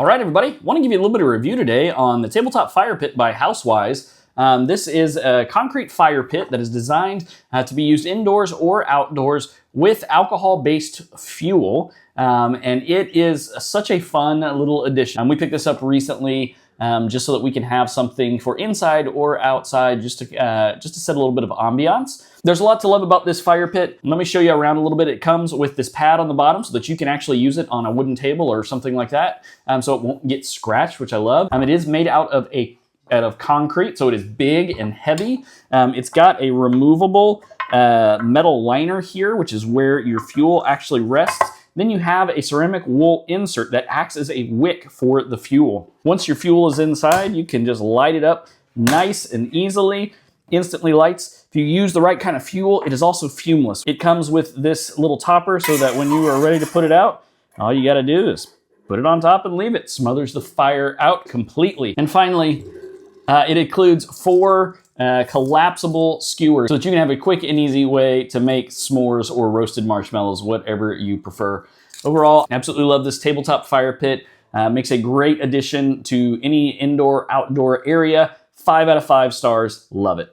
All right, everybody, want to give you a little bit of review today on the Tabletop Firepit by Housewise. This is a concrete fire pit that is designed to be used indoors or outdoors with alcohol-based fuel, and it is such a fun little addition. We picked this up recently just so that we can have something for inside or outside, just to set a little bit of ambiance. There's a lot to love about this fire pit. Let me show you around a little bit. It comes with this pad on the bottom so that you can actually use it on a wooden table or something like that, so it won't get scratched, which I love. It is made out of concrete, so it is big and heavy. It's got a removable metal liner here, which is where your fuel actually rests. Then you have a ceramic wool insert that acts as a wick for the fuel. Once your fuel is inside, you can just light it up nice and easily. Instantly lights. If you use the right kind of fuel, it is also fumeless. It comes with this little topper so that when you are ready to put it out, all you gotta do is put it on top and leave it. Smothers the fire out completely. And finally, it includes 4 collapsible skewers so that you can have a quick and easy way to make s'mores or roasted marshmallows, whatever you prefer. Overall, absolutely love this tabletop fire pit. Makes a great addition to any indoor, outdoor area. 5 out of 5 stars, love it.